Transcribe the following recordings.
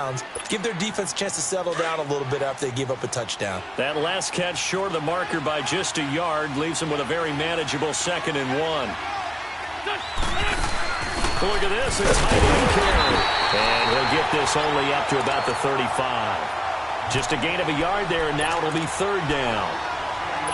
downs, give their defense a chance to settle down a little bit after they give up a touchdown. That last catch short of the marker by just a yard leaves him with a very manageable 2nd and 1. Look at this, a tight end carry. And he'll get this only up to about the 35. Just a gain of a yard there, and now it'll be 3rd down.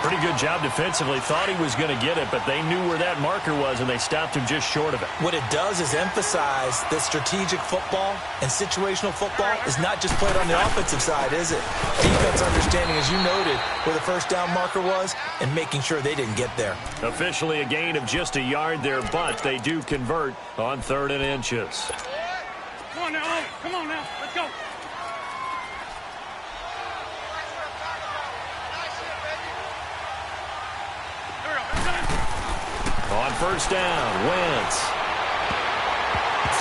Pretty good job defensively. Thought he was going to get it, but they knew where that marker was, and they stopped him just short of it. What it does is emphasize that strategic football and situational football is not just played on the offensive side, is it? Defense understanding, as you noted, where the 1st down marker was and making sure they didn't get there. Officially a gain of just a yard there, but they do convert on 3rd and inches. Come on now, come on now, let's go. On 1st down, Wentz.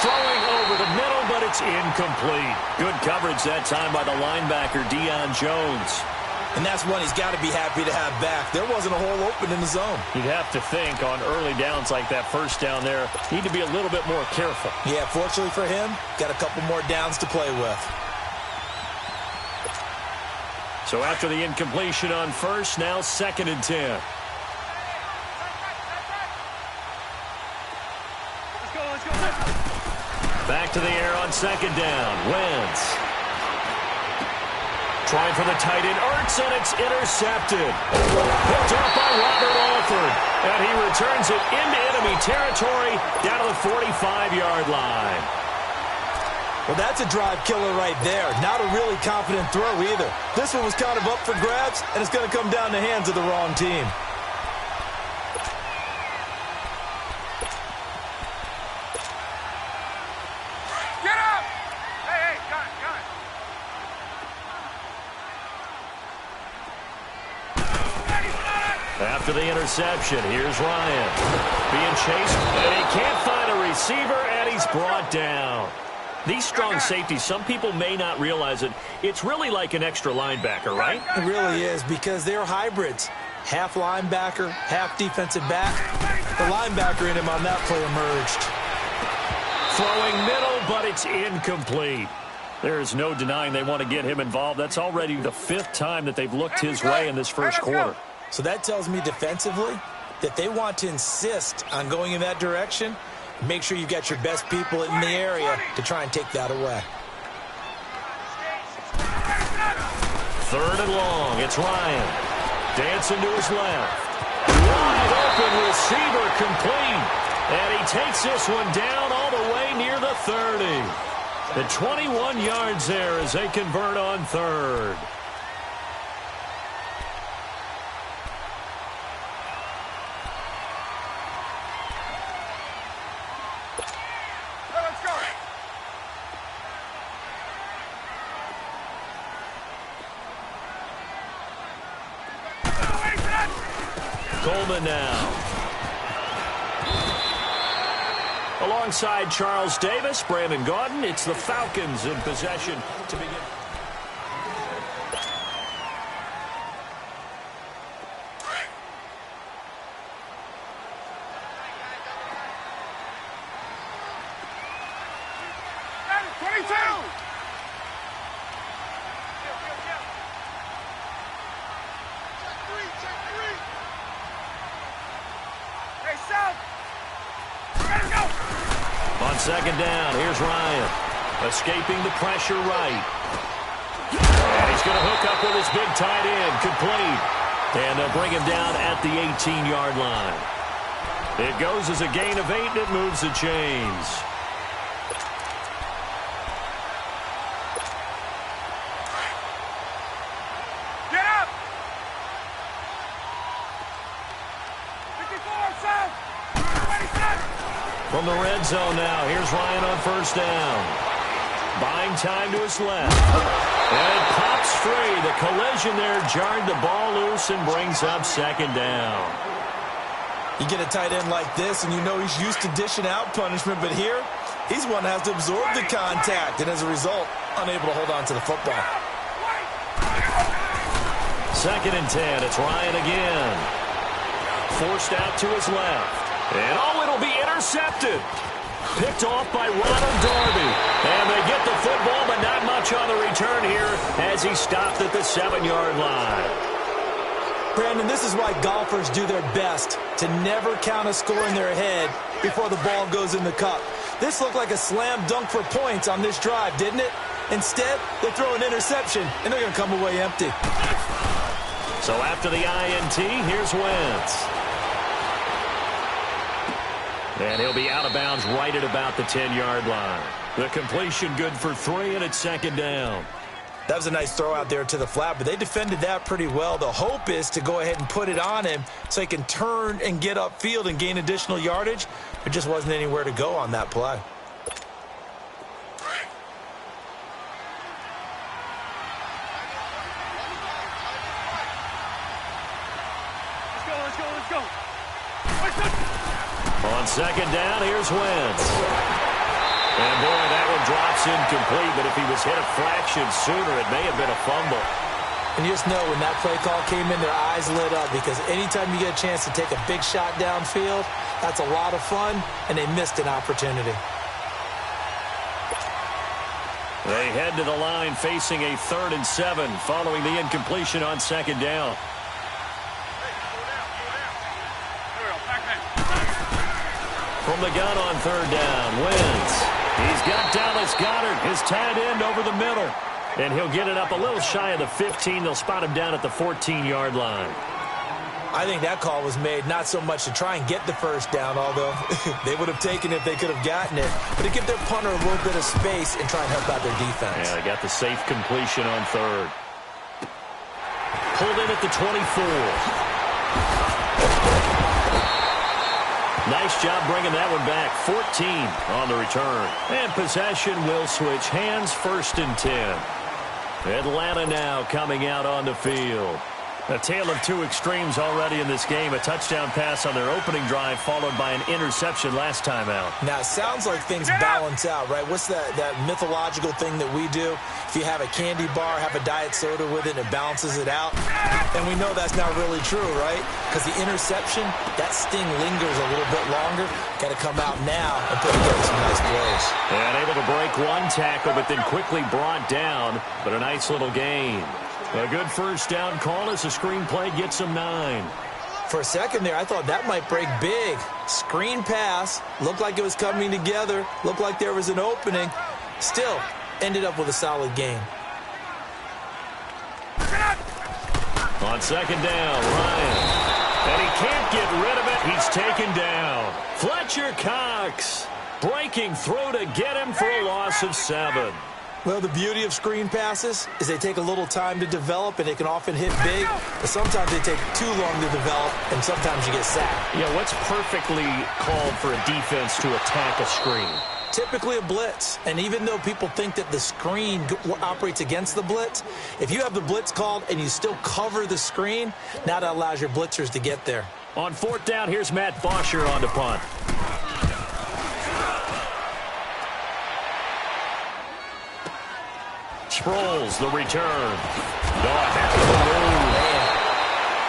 Throwing over the middle, but it's incomplete. Good coverage that time by the linebacker, Deion Jones. And that's one he's got to be happy to have back. There wasn't a hole open in the zone. You'd have to think on early downs like that 1st down there, need to be a little bit more careful. Yeah, fortunately for him, got a couple more downs to play with. So after the incompletion on 1st, now 2nd and 10. Back to the air on 2nd down. Wentz. Trying for the tight end. Ertz, and it's intercepted. Picked off by Robert Alford. And he returns it into enemy territory down to the 45-yard line. Well, that's a drive killer right there. Not a really confident throw either. This one was kind of up for grabs, and it's going to come down the hands of the wrong team. After the interception, here's Ryan. Being chased, and he can't find a receiver, and he's brought down. These strong safeties, some people may not realize it. It's really like an extra linebacker, right? It really is, because they're hybrids. Half linebacker, half defensive back. The linebacker in him on that play emerged. Throwing middle, but it's incomplete. There is no denying they want to get him involved. That's already the 5th time that they've looked his way in this 1st quarter. So that tells me defensively that they want to insist on going in that direction. Make sure you've got your best people in the area to try and take that away. 3rd and long. It's Ryan. Dancing to his left. Wide open receiver complete. And he takes this one down all the way near the 30. The 21 yards there as they convert on 3rd. Coleman now. Alongside Charles Davis, Brandon Gaudin, it's the Falcons in possession to begin. On 2nd down, here's Ryan. Escaping the pressure right. And he's going to hook up with his big tight end, complete. And they'll bring him down at the 18-yard line. It goes as a gain of 8, and it moves the chains. Get up! 54, South! From the red zone now, here's Ryan on 1st down. Buying time to his left. And it pops free. The collision there jarred the ball loose and brings up 2nd down. You get a tight end like this, and you know he's used to dishing out punishment, but here, he's one that has to absorb the contact, and as a result, unable to hold on to the football. 2nd and 10, it's Ryan again. Forced out to his left. And it'll be intercepted. Picked off by Ronald Darby. And they get the football, but not much as he stopped at the 7-yard line. Brandon, this is why golfers do their best to never count a score in their head before the ball goes in the cup. This looked like a slam dunk for points on this drive, didn't it? Instead, they throw an interception, and they're going to come away empty. So after the INT, here's Wentz. And he'll be out of bounds right at about the 10-yard line. The completion good for 3, and it's second down. That was a nice throw out there to the flat, but they defended that pretty well. The hope is to go ahead and put it on him so he can turn and get upfield and gain additional yardage. There just wasn't anywhere to go on that play. Let's go. On second down, here's Wentz. And boy, that one drops incomplete, but if he was hit a fraction sooner, it may have been a fumble. And you just know when that play call came in, their eyes lit up, because anytime you get a chance to take a big shot downfield, that's a lot of fun, and they missed an opportunity. They head to the line facing a 3rd and 7 following the incompletion on second down. From the gun on 3rd down, Wentz. He's got Dallas Goedert, his tight end, over the middle. And he'll get it up a little shy of the 15. They'll spot him down at the 14-yard line. I think that call was made not so much to try and get the first down, although they would have taken it if they could have gotten it, but to give their punter a little bit of space and try and help out their defense. Yeah, they got the safe completion on 3rd. Pulled in at the 24. Nice job bringing that one back. 14 on the return. And possession will switch hands, 1st and 10. Atlanta now coming out on the field. A tale of two extremes already in this game. A touchdown pass on their opening drive followed by an interception last time out. Now, it sounds like things balance out, right? What's that mythological thing that we do? If you have a candy bar, have a diet soda with it, and it balances it out. And we know that's not really true, right? Because the interception, that sting lingers a little bit longer. Got to come out now and put together some nice plays. And able to break one tackle, but then quickly brought down. But a nice little gain. A good first down call as the screen play gets him 9. For a second there, I thought that might break big. Screen pass, looked like it was coming together, looked like there was an opening. Still, ended up with a solid game. On second down, Ryan. And he can't get rid of it. He's taken down. Fletcher Cox breaking through to get him for a loss of 7. Well, the beauty of screen passes is they take a little time to develop, and they can often hit big, but sometimes they take too long to develop, and sometimes you get sacked. Yeah, what's perfectly called for a defense to attack a screen? Typically a blitz, and even though people think that the screen operates against the blitz, if you have the blitz called and you still cover the screen, now that allows your blitzers to get there. On 4th down, here's Matt Bosher on the punt. Sproles, the return.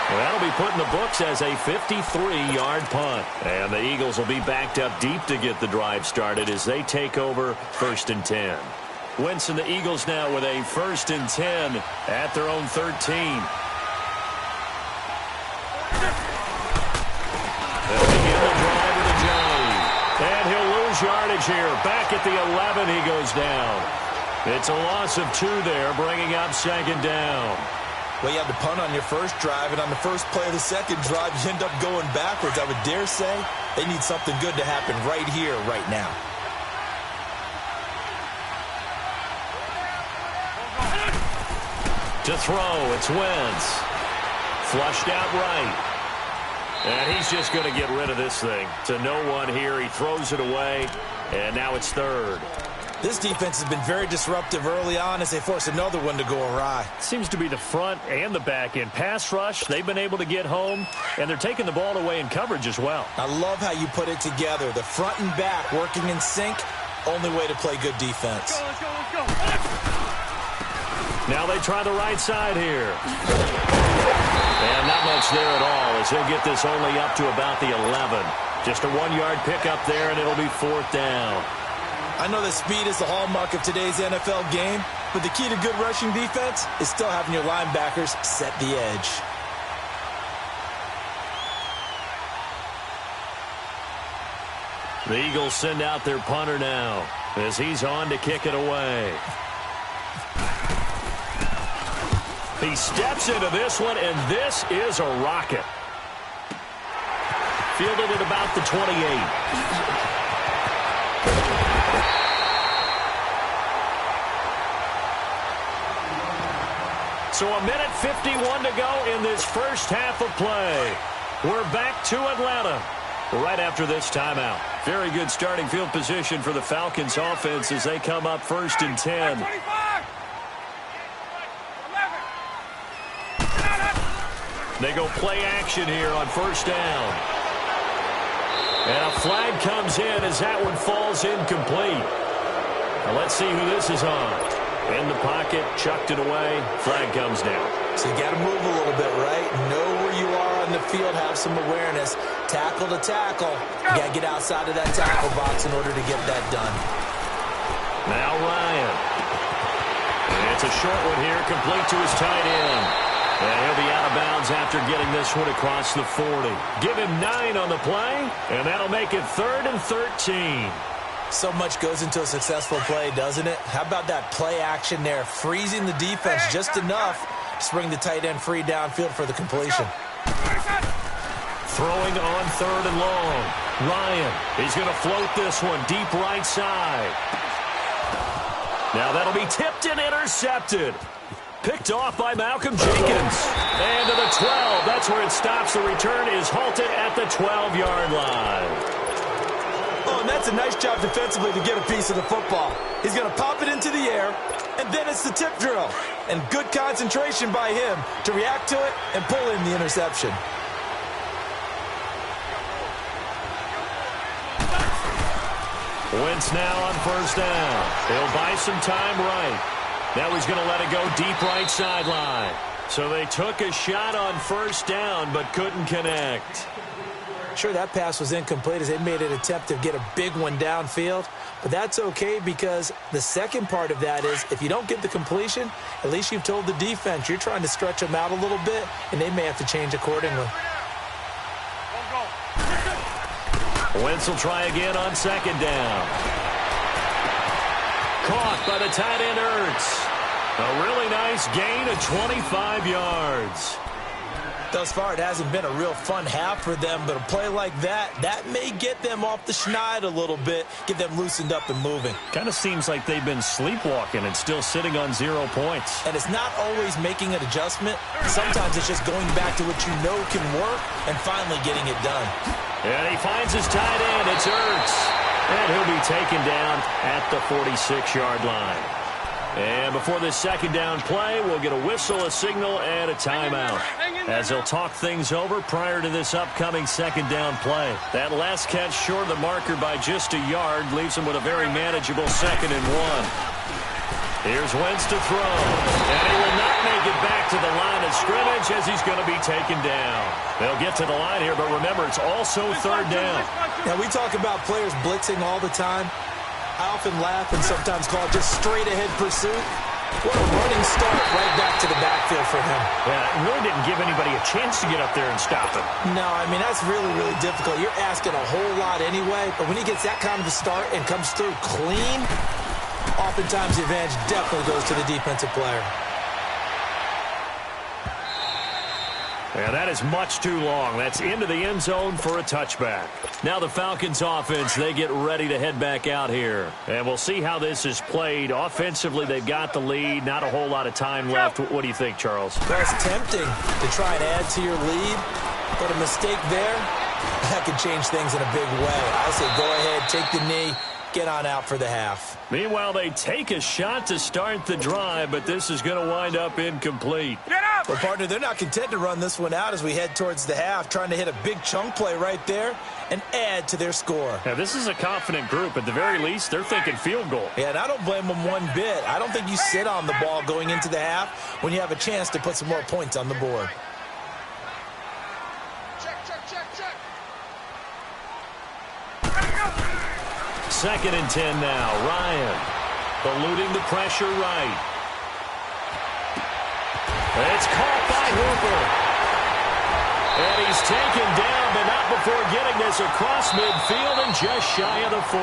That'll be put in the books as a 53-yard punt. And the Eagles will be backed up deep to get the drive started as they take over 1st and 10. Wentz and the Eagles now with a 1st and 10 at their own 13. They'll begin the drive with a Johnny. And he'll lose yardage here. Back at the 11, he goes down. It's a loss of 2 there, bringing up second down. Well, you had to punt on your first drive, and on the first play of the second drive, you end up going backwards. I would dare say they need something good to happen right here, right now. To throw, it's Wentz. Flushed out right. And he's just going to get rid of this thing. To no one here, he throws it away, and now it's 3rd. This defense has been very disruptive early on as they force another one to go awry. Seems to be the front and the back end. Pass rush, they've been able to get home, and they're taking the ball away in coverage as well. I love how you put it together. The front and back working in sync, only way to play good defense. Let's go. Now they try the right side here. And not much there at all as he'll get this only up to about the 11. Just a 1-yard pickup there, and it'll be 4th down. I know that speed is the hallmark of today's NFL game, but the key to good rushing defense is still having your linebackers set the edge. The Eagles send out their punter now as he's on to kick it away. He steps into this one, and this is a rocket. Fielded at about the 28. So a minute 51 to go in this first half of play. We're back to Atlanta right after this timeout. Very good starting field position for the Falcons offense as they come up 1st and 10. They go play action here on 1st down. And a flag comes in as that one falls incomplete. Now let's see who this is on. In the pocket, chucked it away, flag comes down. So you got to move a little bit, right? Know where you are on the field, have some awareness. Tackle to tackle. You got to get outside of that tackle box in order to get that done. Now Ryan. And it's a short one here, complete to his tight end. And he'll be out of bounds after getting this one across the 40. Give him 9 on the play, and that'll make it 3rd and 13. So much goes into a successful play, doesn't it? How about that play action there? Freezing the defense just enough to bring the tight end free downfield for the completion. Throwing on 3rd and long. Ryan, he's going to float this one deep right side. Now that'll be tipped and intercepted. Picked off by Malcolm Jenkins. And to the 12. That's where it stops. The return is halted at the 12-yard line. Oh, and that's a nice job defensively to get a piece of the football. He's going to pop it into the air, and then it's the tip drill. And good concentration by him to react to it and pull in the interception. Wentz now on 1st down. He'll buy some time right. Now he's going to let it go deep right sideline. So they took a shot on 1st down but couldn't connect. Sure, that pass was incomplete as they made an attempt to get a big one downfield. But that's okay because the second part of that is if you don't get the completion, at least you've told the defense you're trying to stretch them out a little bit, and they may have to change accordingly. Wentz will try again on 2nd down. Caught by the tight end Ertz. A really nice gain of 25 yards. Thus far, it hasn't been a real fun half for them, but a play like that may get them off the schneid a little bit, get them loosened up and moving. Kind of seems like they've been sleepwalking and still sitting on 0 points. And it's not always making an adjustment. Sometimes it's just going back to what you know can work and finally getting it done. And he finds his tight end. It's Ertz. And he'll be taken down at the 46-yard line. And before this 2nd down play, we'll get a whistle, a signal, and a timeout as they'll talk things over prior to this upcoming 2nd down play. That last catch short of the marker by just a yard leaves him with a very manageable 2nd and 1. Here's Wentz to throw. And he will not make it back to the line of scrimmage as he's going to be taken down. They'll get to the line here, but remember, it's also 3rd down. Now, we talk about players blitzing all the time. I often laugh and sometimes call it just straight-ahead pursuit. What a running start right back to the backfield for him. Yeah, it really didn't give anybody a chance to get up there and stop him. No, I mean, that's really, really difficult. You're asking a whole lot anyway, but when he gets that kind of a start and comes through clean, oftentimes the advantage definitely goes to the defensive player. Yeah, that is much too long. That's into the end zone for a touchback. Now the Falcons offense, they get ready to head back out here. And we'll see how this is played. Offensively, they've got the lead. Not a whole lot of time left. What do you think, Charles? Well, it's tempting to try and add to your lead, but a mistake there, that could change things in a big way. I say go ahead, take the knee, get on out for the half. Meanwhile, they take a shot to start the drive, but this is going to wind up incomplete. Get up! Well, partner, they're not content to run this one out as we head towards the half, trying to hit a big chunk play right there and add to their score. Now, this is a confident group. At the very least, they're thinking field goal. Yeah, and I don't blame them one bit. I don't think you sit on the ball going into the half when you have a chance to put some more points on the board. Second and 10 now. Ryan eluding the pressure right. It's caught by Hooper. And he's taken down, but not before getting this across midfield and just shy of the 40.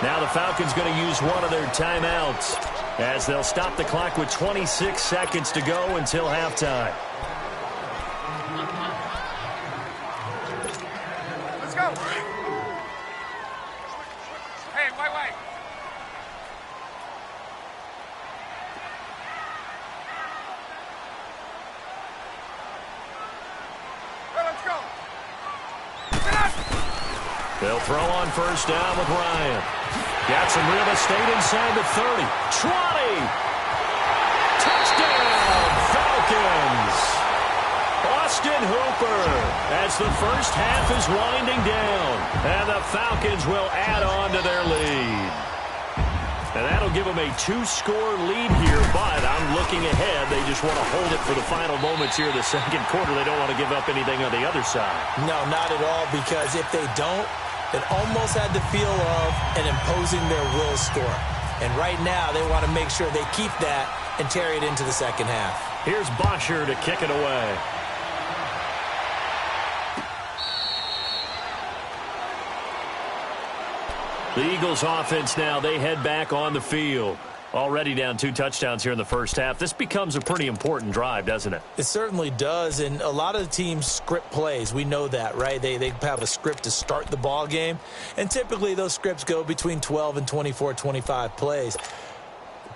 Now the Falcons going to use one of their timeouts as they'll stop the clock with 26 seconds to go until halftime. Let's go. Hey, wait. Hey, let's go. Get up. They'll throw on first down with Ryan. Got some real estate inside the 30. 20. Touchdown, Falcons. Austin Hooper as the first half is winding down. And the Falcons will add on to their lead. And that'll give them a 2-score lead here, but I'm looking ahead. They just want to hold it for the final moments here in the second quarter. They don't want to give up anything on the other side. No, not at all, because if they don't, it almost had the feel of an imposing their will score. And right now, they want to make sure they keep that and carry it into the second half. Here's Bosher to kick it away. The Eagles offense now, they head back on the field. Already down 2 touchdowns here in the first half. This becomes a pretty important drive, doesn't it? It certainly does, and a lot of the teams script plays. We know that, right? They have a script to start the ball game, and typically those scripts go between 12 and 24, 25 plays.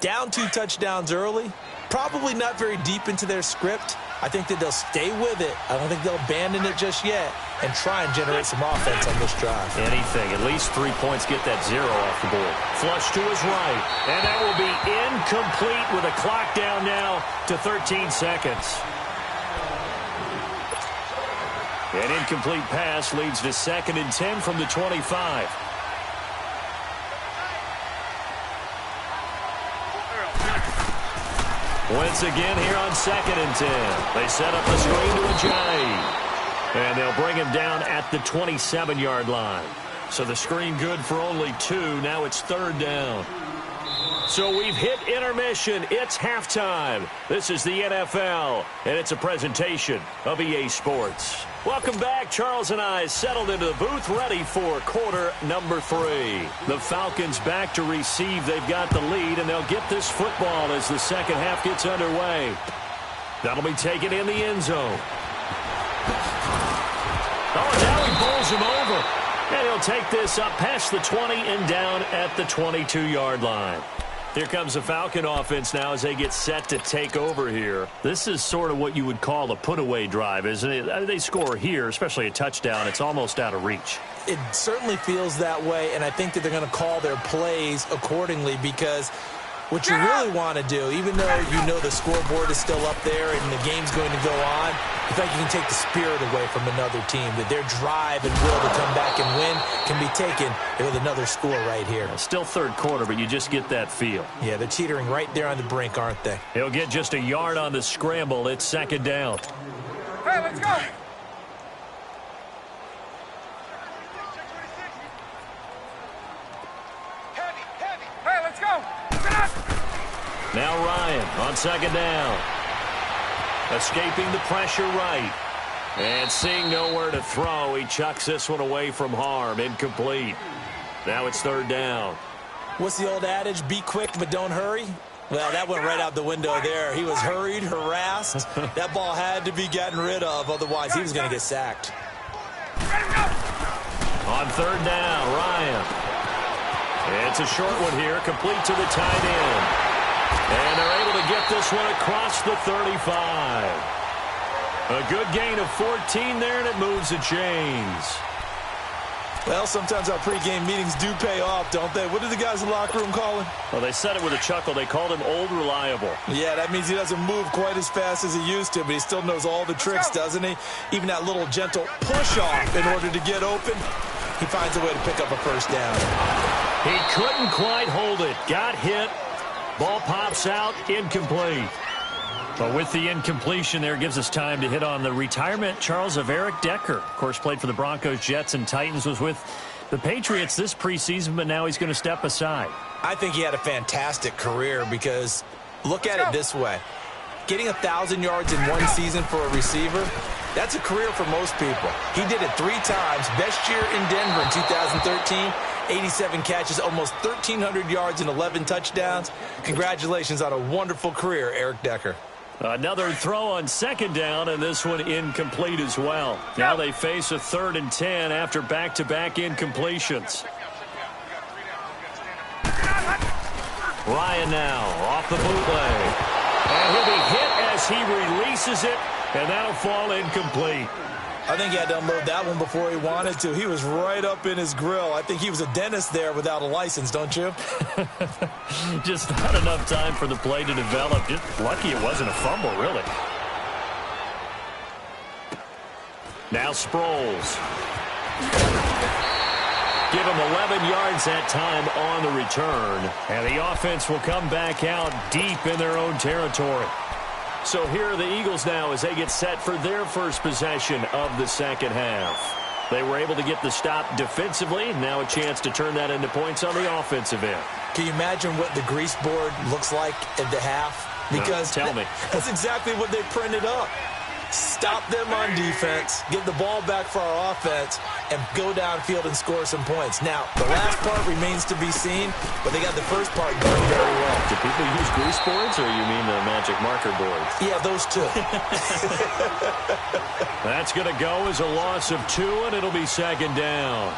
Down 2 touchdowns early, probably not very deep into their script. I think that they'll stay with it. I don't think they'll abandon it just yet and try and generate some offense on this drive. Anything. At least 3 points, get that 0 off the board. Flush to his right. And that will be incomplete with a clock down now to 13 seconds. An incomplete pass leads to 2nd and 10 from the 25. Once again here on 2nd and 10. They set up the screen to Ajayi. And they'll bring him down at the 27-yard line. So the screen good for only 2. Now it's 3rd down. So we've hit intermission. It's halftime. This is the NFL, and it's a presentation of EA Sports. Welcome back. Charles and I settled into the booth, ready for quarter number 3. The Falcons back to receive. They've got the lead, and they'll get this football as the second half gets underway. That'll be taken in the end zone. Oh, and now he bowls him over. And he'll take this up past the 20 and down at the 22-yard line. Here comes the Falcon offense now as they get set to take over here. This is sort of what you would call a put-away drive, isn't it? They score here, especially a touchdown. It's almost out of reach. It certainly feels that way, and I think that they're going to call their plays accordingly, because what you really want to do, even though you know the scoreboard is still up there and the game's going to go on, I think you can take the spirit away from another team, that their drive and will to come back and win can be taken with another score right here. Still 3rd quarter, but you just get that feel. Yeah, they're teetering right there on the brink, aren't they? He'll get just a yard on the scramble. It's 2nd down. Hey, let's go. Hey, let's go. Get up. Now Ryan on 2nd down. Escaping the pressure right. And seeing nowhere to throw, he chucks this one away from harm. Incomplete. Now it's 3rd down. What's the old adage? Be quick, but don't hurry. Well, that went right out the window there. He was hurried, harassed. That ball had to be gotten rid of, otherwise he was going to get sacked. On 3rd down, Ryan. It's a short one here, complete to the tight end. And they're able to get this one across the 35. A good gain of 14 there, and it moves the chains. Well, sometimes our pregame meetings do pay off, don't they? What do the guys in the locker room call him? Well, they said it with a chuckle. They called him Old Reliable. Yeah, that means he doesn't move quite as fast as he used to, but he still knows all the tricks, doesn't he? Even that little gentle push-off in order to get open, he finds a way to pick up a first down. He couldn't quite hold it. Got hit. Ball pops out, incomplete. But with the incompletion there, gives us time to hit on the retirement, Charles, of Eric Decker. Of course, played for the Broncos, Jets, and Titans, was with the Patriots this preseason, but now he's going to step aside. I think he had a fantastic career, because look at it this way. Getting 1,000 yards in one season for a receiver, that's a career for most people. He did it 3 times. Best year in Denver in 2013, 87 catches, almost 1,300 yards and 11 touchdowns. Congratulations on a wonderful career, Eric Decker. Another throw on second down, and this one incomplete as well. Now they face a 3rd and 10 after back-to-back incompletions. Ryan now off the bootleg. And he'll be hit as he releases it, and that'll fall incomplete. I think he had to unload that one before he wanted to. He was right up in his grill. I think he was a dentist there without a license, don't you? Just not enough time for the play to develop. Just lucky it wasn't a fumble, really. Now Sproles. Give him 11 yards that time on the return. And the offense will come back out deep in their own territory. So here are the Eagles now as they get set for their first possession of the second half. They were able to get the stop defensively. Now a chance to turn that into points on the offensive end. Can you imagine what the grease board looks like at the half? Because tell me. That's exactly what they printed up. Stop them on defense, get the ball back for our offense, and go downfield and score some points. Now, the last part remains to be seen, but they got the first part going very well. Do people use grease boards, or you mean the magic marker boards? Yeah, those two. That's going to go as a loss of 2, and it'll be second down.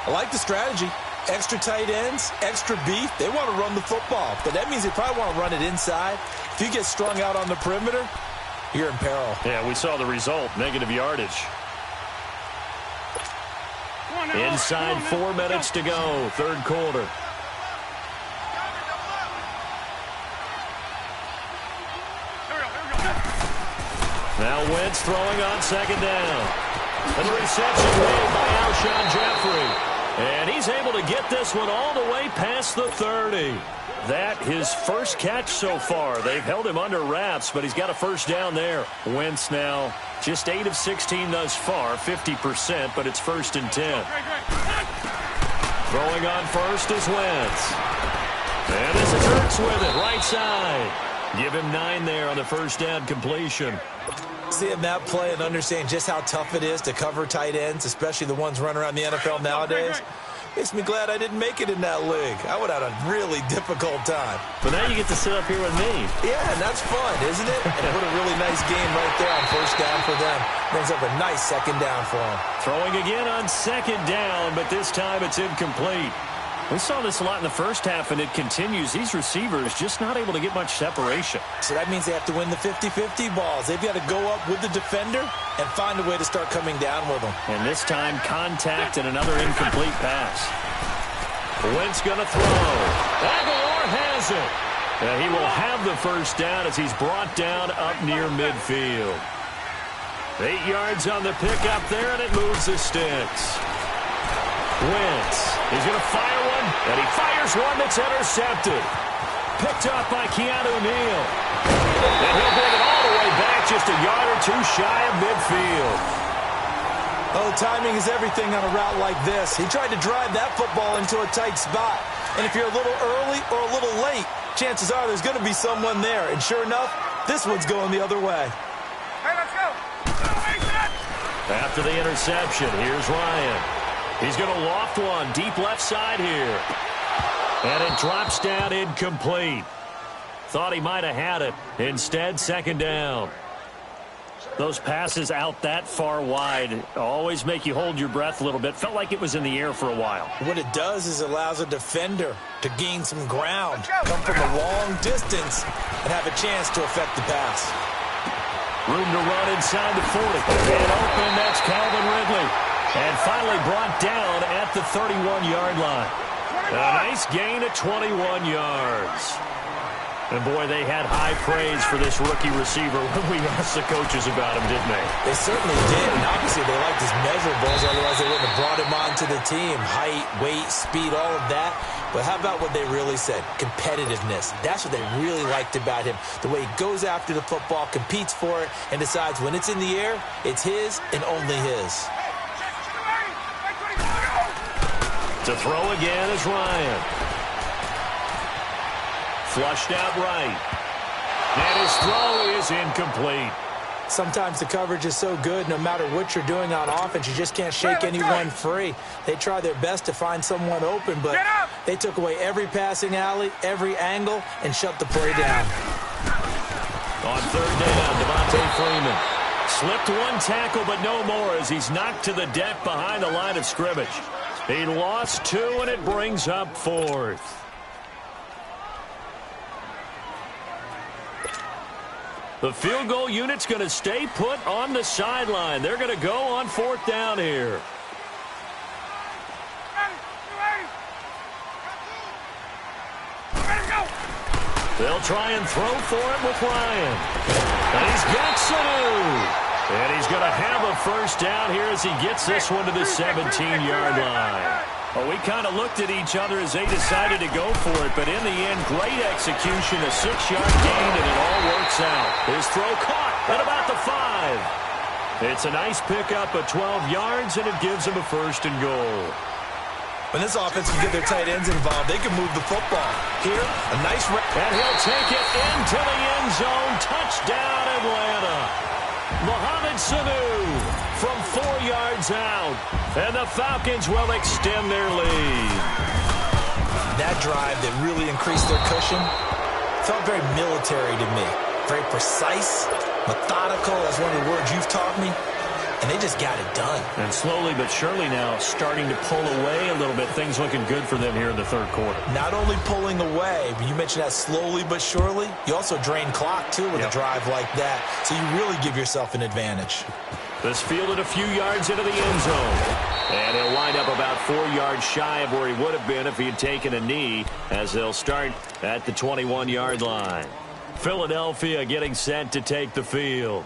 I like the strategy. Extra tight ends, extra beef. They want to run the football, but that means they probably want to run it inside. If you get strung out on the perimeter, you're in peril. Yeah, we saw the result. Negative yardage. Inside 4 minutes to go. Third quarter. Now Wentz throwing on second down. And the reception made by Alshon Jeffrey. And he's able to get this one all the way past the 30. That his first catch so far. They've held him under wraps, but he's got a first down there. Wentz now just 8 of 16 thus far, 50%, but it's 1st and 10. Throwing on first is Wentz. And this is Hurts with it, right side. Give him 9 there on the first down completion. Seeing that play and understanding just how tough it is to cover tight ends, especially the ones running around the NFL nowadays, makes me glad I didn't make it in that league. I would have had a really difficult time. But now you get to sit up here with me. Yeah, and that's fun, isn't it? And put a really nice game right there on first down for them. Brings up a nice second down for them. Throwing again on second down, but this time it's incomplete. We saw this a lot in the first half, and it continues. These receivers just not able to get much separation. So that means they have to win the 50-50 balls. They've got to go up with the defender and find a way to start coming down with them. And this time, contact and another incomplete pass. Wentz going to throw. Aguilar has it. He will have the first down as he's brought down up near midfield. 8 yards on the pickup there, and it moves the sticks. Wentz, he's going to fire one, and he fires one that's intercepted. Picked up by Keanu Neal. And he'll bring it all the way back just a yard or 2 shy of midfield. Oh, timing is everything on a route like this. He tried to drive that football into a tight spot. And if you're a little early or a little late, chances are there's going to be someone there. And sure enough, this one's going the other way. Hey, let's go. After the interception, here's Ryan. He's going to loft one deep left side here. And it drops down incomplete. Thought he might have had it. Instead, second down. Those passes out that far wide always make you hold your breath a little bit. Felt like it was in the air for a while. What it does is it allows a defender to gain some ground, come from a long distance, and have a chance to affect the pass. Room to run inside the 40. And open, that's Calvin Ridley. And finally brought down at the 31-yard line. A nice gain of 21 yards. And, boy, they had high praise for this rookie receiver when we asked the coaches about him, didn't they? They certainly did, and obviously they liked his measurables, otherwise they wouldn't have brought him onto the team. Height, weight, speed, all of that. But how about what they really said? Competitiveness. That's what they really liked about him. The way he goes after the football, competes for it, and decides when it's in the air, it's his and only his. To throw again is Ryan. Flushed out right. And his His throw is incomplete. Sometimes the coverage is so good, no matter what you're doing on offense, you just can't shake anyone free. They try their best to find someone open, but they took away every passing alley, every angle, and shut the play down. On third down, Devontae Freeman slipped one tackle, but no more as he's knocked to the deck behind the line of scrimmage. He lost 2, and it brings up 4th. The field goal unit's going to stay put on the sideline. They're going to go on 4th down here. They'll try and throw for it with Ryan. And he's got Sanu. And he's going to have a first down here as he gets this one to the 17-yard line. Well, we kind of looked at each other as they decided to go for it, but in the end, great execution, a 6-yard gain, and it all works out. His throw caught at about the 5. It's a nice pickup of 12 yards, and it gives him a 1st and goal. When this offense can get their tight ends involved, they can move the football. Here, a nice... And he'll take it into the end zone. Touchdown, Atlanta. Mohamed Sanu from 4 yards out. And the Falcons will extend their lead. That drive that really increased their cushion felt very military to me. Very precise, methodical, that's one of the words you've taught me. And they just got it done. And slowly but surely now starting to pull away a little bit. Things looking good for them here in the 3rd quarter. Not only pulling away, but you mentioned that slowly but surely. You also drain clock, too, with a drive like that. So you really give yourself an advantage. This fielded a few yards into the end zone. And he'll wind up about 4 yards shy of where he would have been if he had taken a knee, as they'll start at the 21-yard line. Philadelphia getting set to take the field.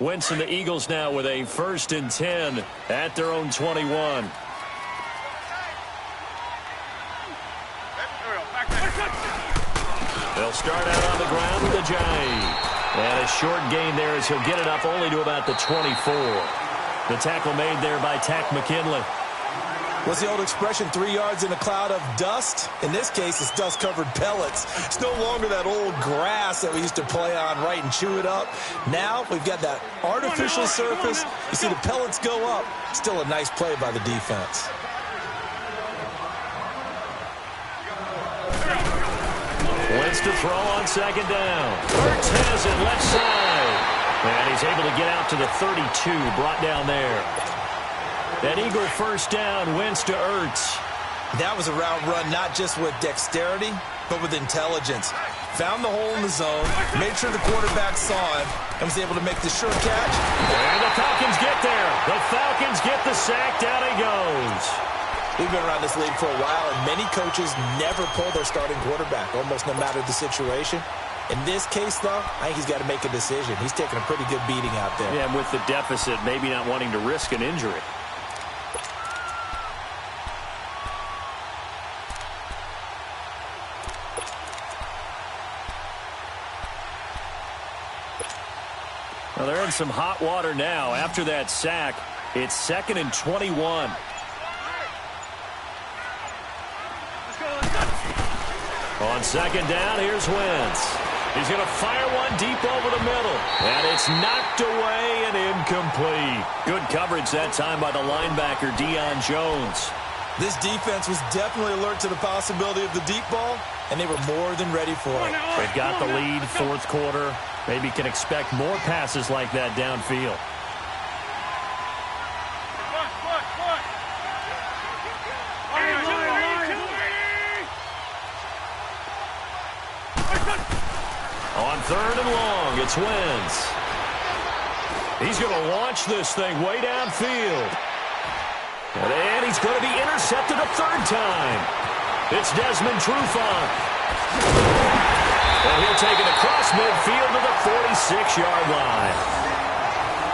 Wentz and the Eagles now with a 1st and 10 at their own 21. They'll start out on the ground with a Giant. And a short gain there as he'll get it up only to about the 24. The tackle made there by Tack McKinley. What's the old expression, 3 yards in a cloud of dust? In this case, it's dust-covered pellets. It's no longer that old grass that we used to play on, right, and chew it up. Now we've got that artificial surface. You see the pellets go up. Still a nice play by the defense. Wentz to throw on 2nd down. Hurts has it left side. And he's able to get out to the 32, brought down there. That Eagle 1st down, Wentz to Ertz. That was a route run not just with dexterity, but with intelligence. Found the hole in the zone, made sure the quarterback saw him, and was able to make the sure catch. And the Falcons get there. The Falcons get the sack. Down he goes. We've been around this league for a while, and many coaches never pull their starting quarterback, almost no matter the situation. In this case, though, I think he's got to make a decision. He's taking a pretty good beating out there. Yeah, and with the deficit, maybe not wanting to risk an injury. Well, they're in some hot water now. After that sack, it's 2nd and 21. On 2nd down, here's Wentz. He's going to fire one deep over the middle. And it's knocked away and incomplete. Good coverage that time by the linebacker, Deion Jones. This defense was definitely alert to the possibility of the deep ball, and they were more than ready for it. They've got the lead, 4th quarter. Maybe can expect more passes like that downfield. On 3rd and long, it's Wentz. He's going to launch this thing way downfield. And he's going to be intercepted a 3rd time. It's Desmond Trufant. And he'll take it across midfield to the 46-yard line.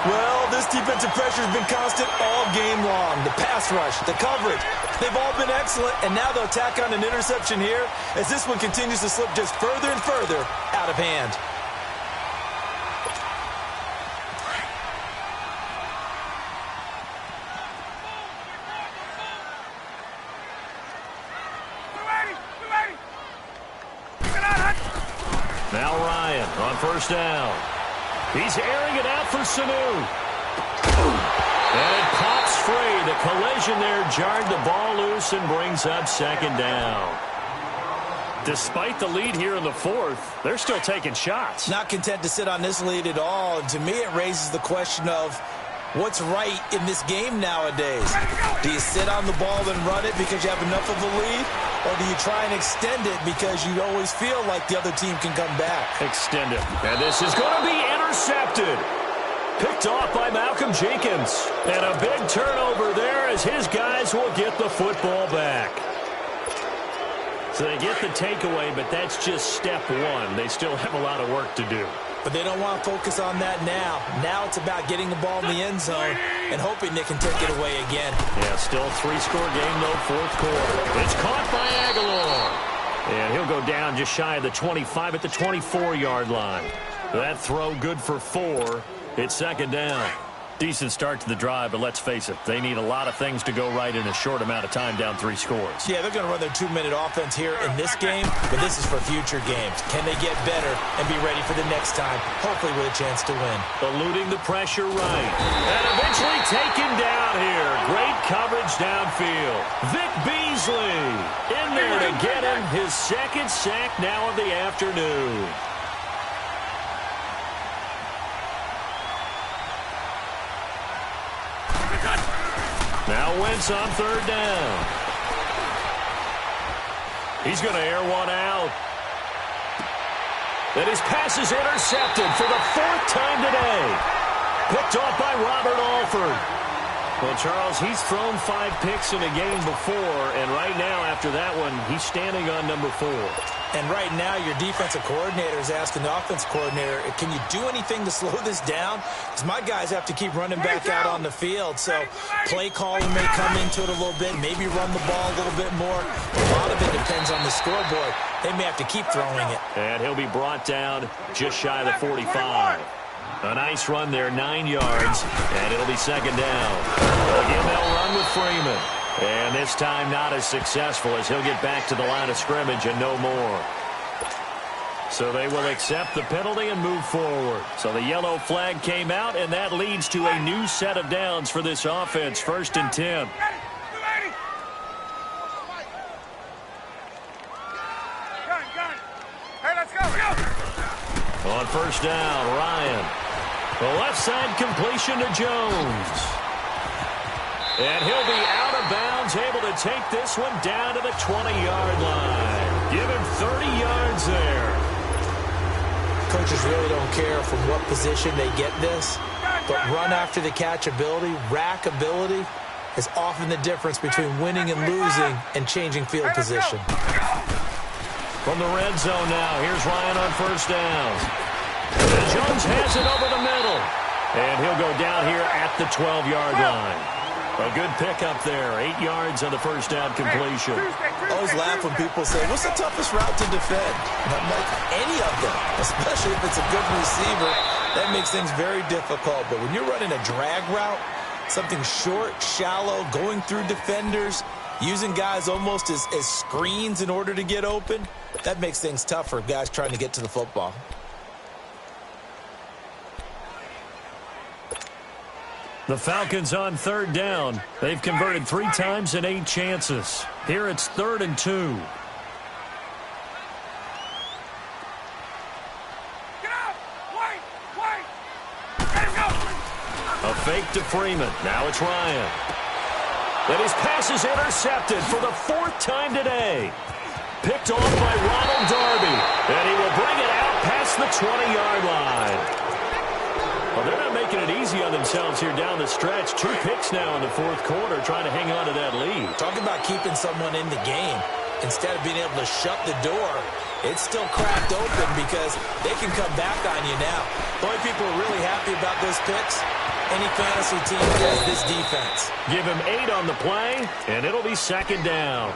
Well, this defensive pressure has been constant all game long. The pass rush, the coverage, they've all been excellent, and now they'll tack on an interception here as this one continues to slip just further and further out of hand. Now Ryan on first down. He's airing it out for Sanu. And it pops free. The collision there jarred the ball loose and brings up second down. Despite the lead here in the fourth, they're still taking shots. Not content to sit on this lead at all. And to me, it raises the question of what's right in this game nowadays. Do you sit on the ball and run it because you have enough of a lead? Or do you try and extend it because you always feel like the other team can come back? Extend it. And this is going to be intercepted. Picked off by Malcolm Jenkins. And a big turnover there as his guys will get the football back. So they get the takeaway, but that's just step one. They still have a lot of work to do. But they don't want to focus on that now. Now it's about getting the ball in the end zone and hoping they can take it away again. Yeah, still a three-score game, though, fourth quarter. It's caught by Aguilar. And he'll go down just shy of the 25 at the 24-yard line. That throw good for 4. It's second down. Decent start to the drive, but let's face it, they need a lot of things to go right in a short amount of time down 3 scores. Yeah, they're going to run their 2-minute offense here in this game, but this is for future games. Can they get better and be ready for the next time, hopefully with a chance to win? Eluding the pressure right. And eventually taken down here. Great coverage downfield. Vic Beasley in there to get him his second sack now of the afternoon. Now Wentz on third down. He's going to air one out. And his pass is intercepted for the 4th time today. Picked off by Robert Alford. Well, Charles, he's thrown 5 picks in a game before, and right now, after that one, he's standing on number 4. And right now, your defensive coordinator is asking the offensive coordinator, can you do anything to slow this down? Because my guys have to keep running back out on the field. So play calling may come into it a little bit, maybe run the ball a little bit more. A lot of it depends on the scoreboard. They may have to keep throwing it. And he'll be brought down just shy of the 45. A nice run there, 9 yards, and it'll be second down. Again, they'll run with Freeman. And this time not as successful as he'll get back to the line of scrimmage and no more. So they will accept the penalty and move forward. So the yellow flag came out, and that leads to a new set of downs for this offense. 1st and 10. Hey, let's go. On first down, Ryan. The left side completion to Jones. And he'll be out of bounds, able to take this one down to the 20-yard line. Give him 30 yards there. Coaches really don't care from what position they get this, but run after the catch ability, rack ability, is often the difference between winning and losing and changing field position. From the red zone now, here's Ryan on first down. And Jones has it over the middle. And he'll go down here at the 12-yard line. A good pickup there. 8 yards on the first down completion. I always laugh when people say, what's the toughest route to defend? And I'm like, any of them, especially if it's a good receiver. That makes things very difficult. But when you're running a drag route, something short, shallow, going through defenders, using guys almost as screens in order to get open, that makes things tough for guys trying to get to the football. The Falcons on third down. They've converted 3 times in 8 chances. Here it's 3rd and 2. Get out! Wait! Let him go! A fake to Freeman. Now it's Ryan. And his pass is intercepted for the 4th time today. Picked off by Ronald Darby. And he will bring it out past the 20-yard line. Well, they're not making it easy on themselves here down the stretch. 2 picks now in the 4th quarter, trying to hang on to that lead. Talk about keeping someone in the game. Instead of being able to shut the door, it's still cracked open because they can come back on you now. The only people who are really happy about those picks, any fantasy team has this defense. Give him 8 on the play, and it'll be second down.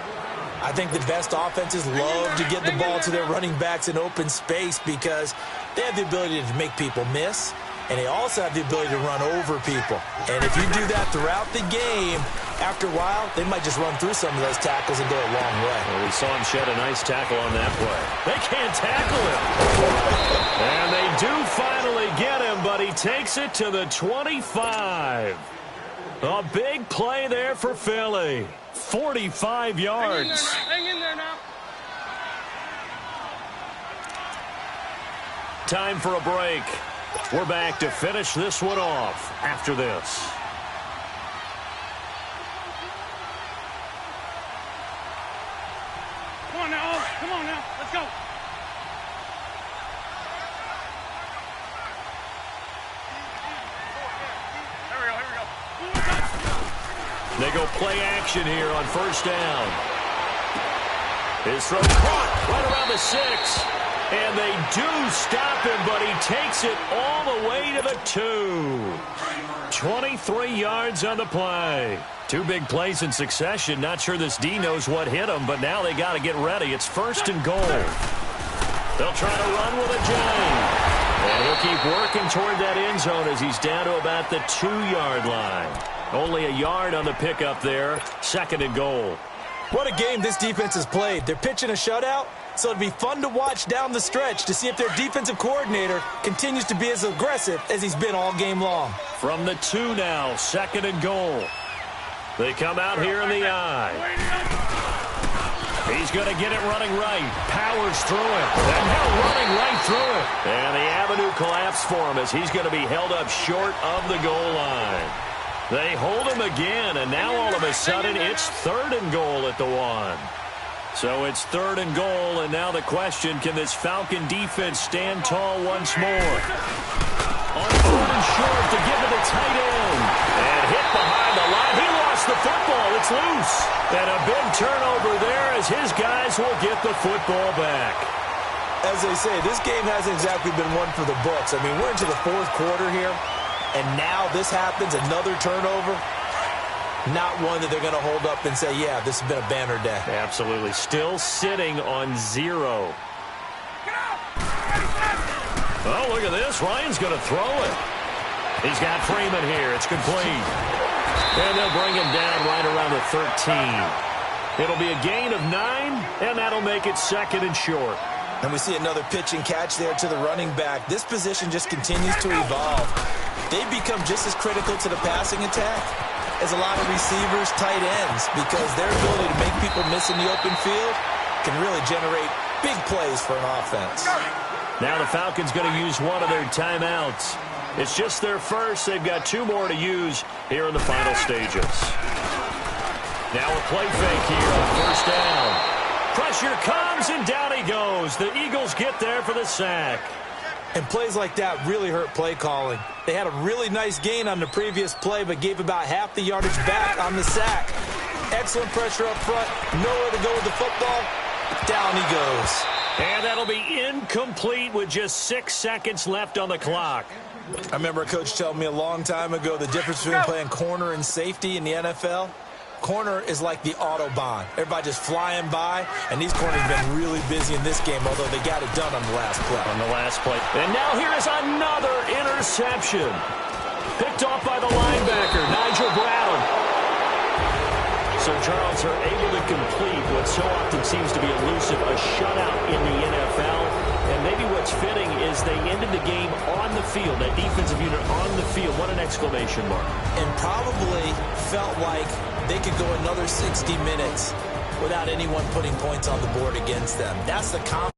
I think the best offenses love to get the ball to their running backs in open space because they have the ability to make people miss. And they also have the ability to run over people. And if you do that throughout the game, after a while, they might just run through some of those tackles and go a long way. Well, we saw him shed a nice tackle on that play. They can't tackle him. takes it to the 25. A big play there for Philly. 45 yards. Hang in there now. Time for a break. We're back to finish this one off after this. Come on now. Come on now. Let's go. Here we go. They go play action here on first down. His throw caught right around the 6. And they do stop him, but he takes it all the way to the 2. 23 yards on the play. 2 big plays in succession. Not sure this D knows what hit him, but now they got to get ready. It's first and goal. They'll try to run with a J. And he'll keep working toward that end zone as he's down to about the 2-yard line. Only a yard on the pickup there. Second and goal. What a game this defense has played. They're pitching a shutout, so it'll be fun to watch down the stretch to see if their defensive coordinator continues to be as aggressive as he's been all game long. From the 2 now, second and goal. They come out here in the I. He's going to get it running right. Powers through it. And now running right through it. And the avenue collapsed for him as he's going to be held up short of the goal line. They hold him again, and now all of a sudden it's third and goal at the 1. So it's third and goal, and now the question, can this Falcon defense stand tall once more? On third and short to give it a tight end. And hit behind the line. He lost the football. It's loose. And a big turnover there as his guys will get the football back. As they say, this game hasn't exactly been one for the books. I mean, we're into the 4th quarter here, and now this happens, another turnover. Not one that they're going to hold up and say, yeah, this has been a banner day. Absolutely. Still sitting on 0. Oh, look at this. Ryan's going to throw it. He's got Freeman here. It's complete. And they'll bring him down right around the 13. It'll be a gain of 9, and that'll make it second and short. And we see another pitch and catch there to the running back. This position just continues to evolve. They've become just as critical to the passing attack as a lot of receivers, tight ends, because their ability to make people miss in the open field can really generate big plays for an offense. Now the Falcons going to use one of their timeouts. It's just their first. They've got 2 more to use here in the final stages. Now a play fake here on first down. Pressure comes, and down he goes. The Eagles get there for the sack. And plays like that really hurt play calling. They had a really nice gain on the previous play, but gave about half the yardage back on the sack. Excellent pressure up front. Nowhere to go with the football. Down he goes. And that'll be incomplete with just 6 seconds left on the clock. I remember a coach telling me a long time ago the difference between playing corner and safety in the NFL. Corner is like the Autobahn. Everybody just flying by, and these corners have been really busy in this game, although they got it done on the last play. And now here is another interception. Picked off by the linebacker, Nigel Brown. So, Charles, are able to complete what so often seems to be elusive, a shutout in the NFL. And maybe what's fitting is they ended the game on the field, that defensive unit on the field. What an exclamation mark. And probably felt like they could go another 60 minutes without anyone putting points on the board against them. That's the confidence